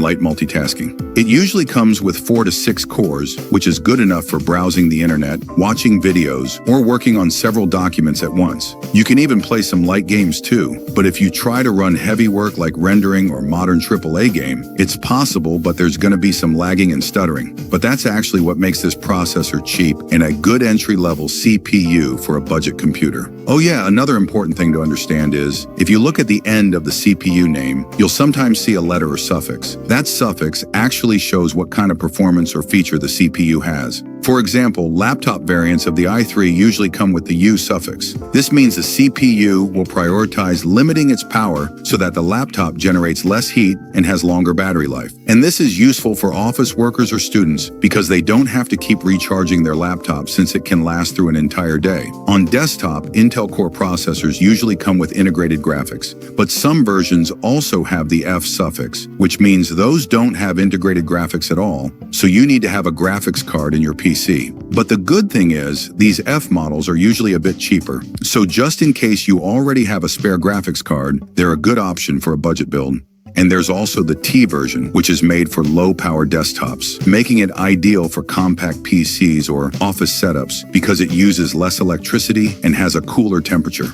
light multitasking. It usually comes with 4 to 6 cores, which is good enough for browsing the internet, watching videos, or working on several documents at once. You can even play some light games too, but if you try to run heavy work like rendering or modern AAA game, it's possible, but there's going to be some lagging and stuttering. But that's actually what makes this processor cheap and a good entry-level CPU for a budget computer. Oh yeah, another important thing to understand is, if you look at the end of the CPU name, you'll sometimes see a letter or suffix. That suffix actually shows what kind of performance or feature the CPU has. For example, laptop variants of the i3 usually come with the U suffix. This means the CPU will prioritize limiting its power so that the laptop generates less heat and has longer battery life. And this is useful for office workers or students because they don't have to keep recharging their laptop since it can last through an entire day. On desktop, Intel Core processors usually come with integrated graphics, but some versions also have the F suffix, which means those don't have integrated graphics at all, so you need to have a graphics card in your PC. But the good thing is, these F models are usually a bit cheaper, so just in case you already have a spare graphics card, they're a good option for a budget build. And there's also the T version, which is made for low-power desktops, making it ideal for compact PCs or office setups because it uses less electricity and has a cooler temperature.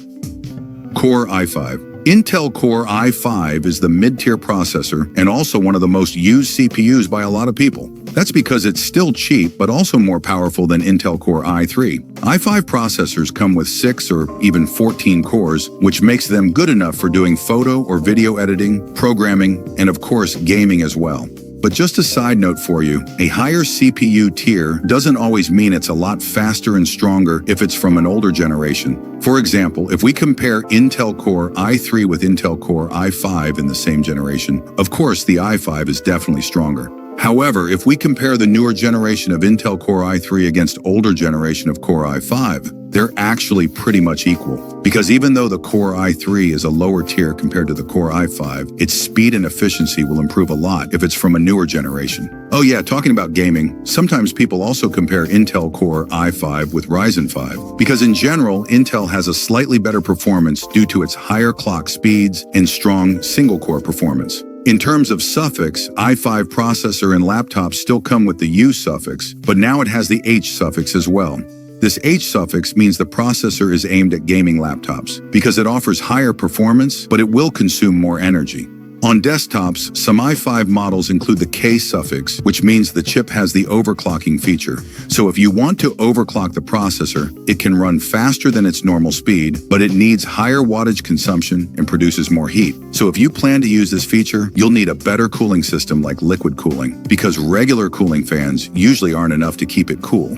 Core i5. Intel Core i5 is the mid-tier processor and also one of the most used CPUs by a lot of people. That's because it's still cheap, but also more powerful than Intel Core i3. i5 processors come with 6 or even 14 cores, which makes them good enough for doing photo or video editing, programming, and of course, gaming as well. But just a side note for you, a higher CPU tier doesn't always mean it's a lot faster and stronger if it's from an older generation. For example, if we compare Intel Core i3 with Intel Core i5 in the same generation, of course the i5 is definitely stronger. However, if we compare the newer generation of Intel Core i3 against older generation of Core i5, they're actually pretty much equal. Because even though the Core i3 is a lower tier compared to the Core i5, its speed and efficiency will improve a lot if it's from a newer generation. Oh yeah, talking about gaming, sometimes people also compare Intel Core i5 with Ryzen 5, because in general, Intel has a slightly better performance due to its higher clock speeds and strong single-core performance. In terms of suffix, i5 processor and laptops still come with the U suffix, but now it has the H suffix as well. This H suffix means the processor is aimed at gaming laptops, because it offers higher performance, but it will consume more energy. On desktops, some i5 models include the K suffix, which means the chip has the overclocking feature. So if you want to overclock the processor, it can run faster than its normal speed, but it needs higher wattage consumption and produces more heat. So if you plan to use this feature, you'll need a better cooling system like liquid cooling, because regular cooling fans usually aren't enough to keep it cool.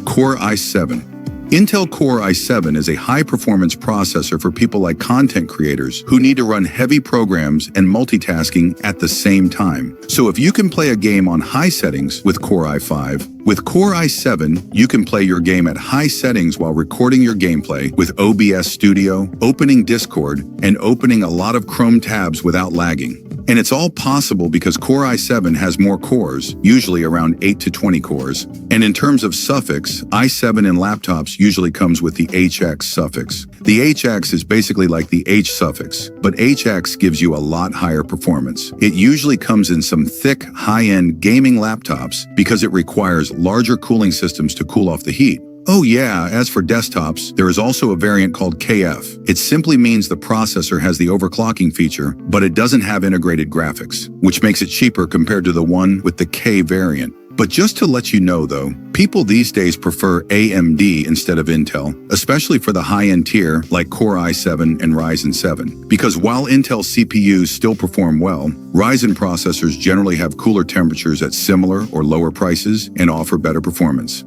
Core i7. Intel Core i7 is a high-performance processor for people like content creators who need to run heavy programs and multitasking at the same time. So if you can play a game on high settings with Core i5, with Core i7, you can play your game at high settings while recording your gameplay with OBS Studio, opening Discord, and opening a lot of Chrome tabs without lagging. And it's all possible because Core i7 has more cores, usually around 8 to 20 cores. And in terms of suffix, i7 in laptops usually comes with the HX suffix. The HX is basically like the H suffix, but HX gives you a lot higher performance. It usually comes in some thick, high-end gaming laptops because it requires larger cooling systems to cool off the heat. Oh yeah, as for desktops, there is also a variant called KF. It simply means the processor has the overclocking feature, but it doesn't have integrated graphics, which makes it cheaper compared to the one with the K variant. But just to let you know though, people these days prefer AMD instead of Intel, especially for the high-end tier like Core i7 and Ryzen 7. Because while Intel CPUs still perform well, Ryzen processors generally have cooler temperatures at similar or lower prices and offer better performance.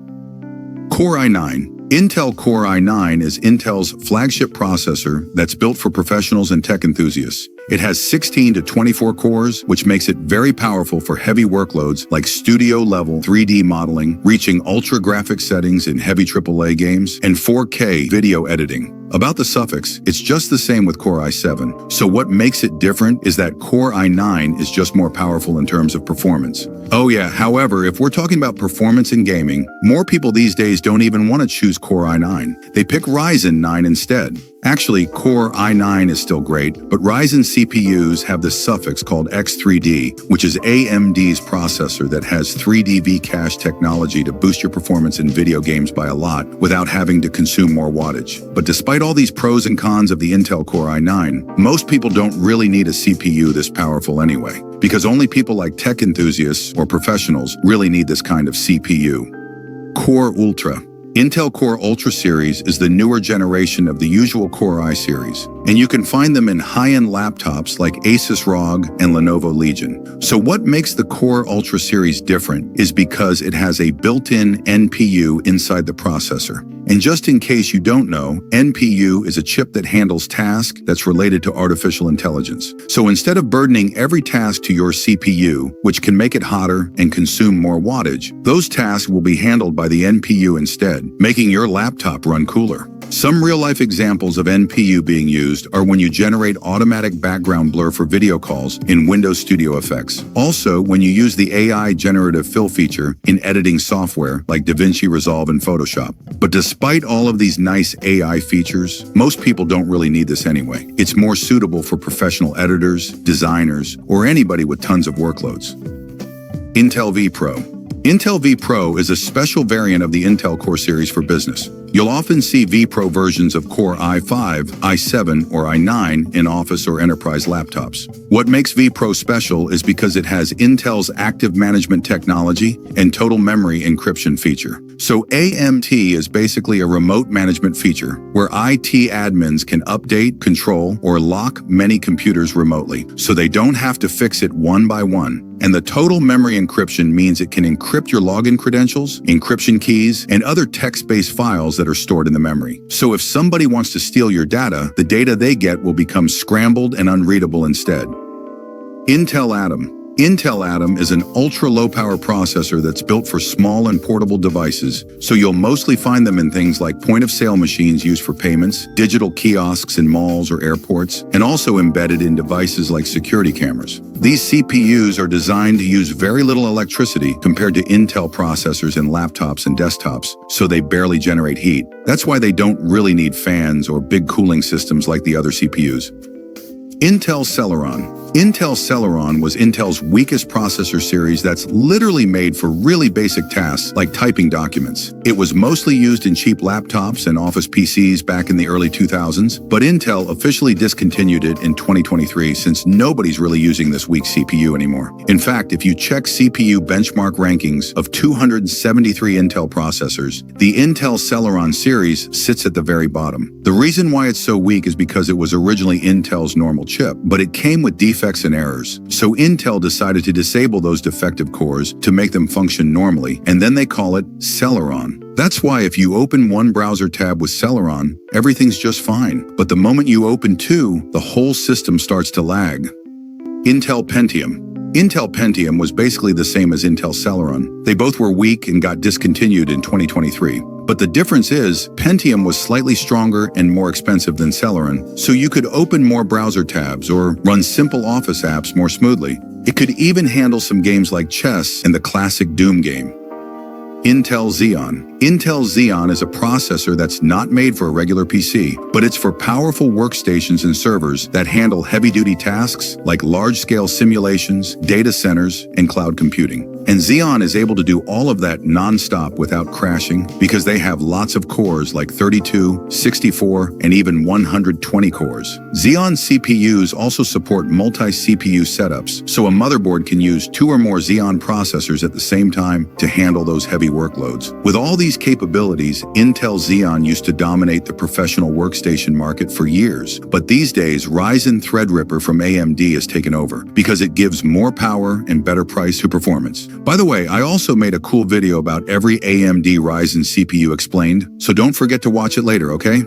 Core i9. Intel Core i9 is Intel's flagship processor that's built for professionals and tech enthusiasts. It has 16 to 24 cores, which makes it very powerful for heavy workloads like studio-level 3D modeling, reaching ultra-graphic settings in heavy AAA games, and 4K video editing. About the suffix, it's just the same with Core i7. So what makes it different is that Core i9 is just more powerful in terms of performance. Oh yeah, however, if we're talking about performance in gaming, more people these days don't even want to choose Core i9. They pick Ryzen 9 instead. Actually, Core i9 is still great, but Ryzen CPUs have this suffix called X3D, which is AMD's processor that has 3D V-Cache technology to boost your performance in video games by a lot without having to consume more wattage. But despite all these pros and cons of the Intel Core i9, most people don't really need a CPU this powerful anyway, because only people like tech enthusiasts or professionals really need this kind of CPU. Core Ultra. Intel Core Ultra series is the newer generation of the usual Core i series, and you can find them in high-end laptops like Asus ROG and Lenovo Legion. So what makes the Core Ultra series different is because it has a built-in NPU inside the processor. And just in case you don't know, NPU is a chip that handles tasks that's related to artificial intelligence. So instead of burdening every task to your CPU, which can make it hotter and consume more wattage, those tasks will be handled by the NPU instead, making your laptop run cooler. Some real-life examples of NPU being used are when you generate automatic background blur for video calls in Windows Studio Effects. Also, when you use the AI generative fill feature in editing software like DaVinci Resolve and Photoshop. But despite all of these nice AI features, most people don't really need this anyway. It's more suitable for professional editors, designers, or anybody with tons of workloads. Intel vPro. Intel vPro is a special variant of the Intel Core series for business. You'll often see vPro versions of Core i5, i7, or i9 in office or enterprise laptops. What makes vPro special is because it has Intel's active management technology and total memory encryption feature. So AMT is basically a remote management feature where IT admins can update, control, or lock many computers remotely, so they don't have to fix it one by one. And the total memory encryption means it can encrypt your login credentials, encryption keys, and other text-based files that are stored in the memory. So if somebody wants to steal your data, the data they get will become scrambled and unreadable instead. Intel Atom. Intel Atom is an ultra-low-power processor that's built for small and portable devices, so you'll mostly find them in things like point-of-sale machines used for payments, digital kiosks in malls or airports, and also embedded in devices like security cameras. These CPUs are designed to use very little electricity compared to Intel processors in laptops and desktops, so they barely generate heat. That's why they don't really need fans or big cooling systems like the other CPUs. Intel Celeron. Intel Celeron was Intel's weakest processor series that's literally made for really basic tasks like typing documents. It was mostly used in cheap laptops and office PCs back in the early 2000s, but Intel officially discontinued it in 2023 since nobody's really using this weak CPU anymore. In fact, if you check CPU benchmark rankings of 273 Intel processors, the Intel Celeron series sits at the very bottom. The reason why it's so weak is because it was originally Intel's normal chip, but it came with defects and errors. So Intel decided to disable those defective cores to make them function normally, and then they call it Celeron. That's why if you open one browser tab with Celeron, everything's just fine. But the moment you open two, the whole system starts to lag. Intel Pentium. Intel Pentium was basically the same as Intel Celeron. They both were weak and got discontinued in 2023. But the difference is, Pentium was slightly stronger and more expensive than Celeron, so you could open more browser tabs or run simple Office apps more smoothly. It could even handle some games like chess and the classic Doom game. Intel Xeon. Intel Xeon is a processor that's not made for a regular PC, but it's for powerful workstations and servers that handle heavy-duty tasks like large-scale simulations, data centers, and cloud computing. And Xeon is able to do all of that non-stop without crashing because they have lots of cores like 32, 64, and even 120 cores. Xeon CPUs also support multi-CPU setups, so a motherboard can use 2 or more Xeon processors at the same time to handle those heavy workloads. With all these capabilities, Intel Xeon used to dominate the professional workstation market for years, but these days Ryzen Threadripper from AMD has taken over because it gives more power and better price to performance. By the way, I also made a cool video about every AMD Ryzen CPU explained, so don't forget to watch it later, okay?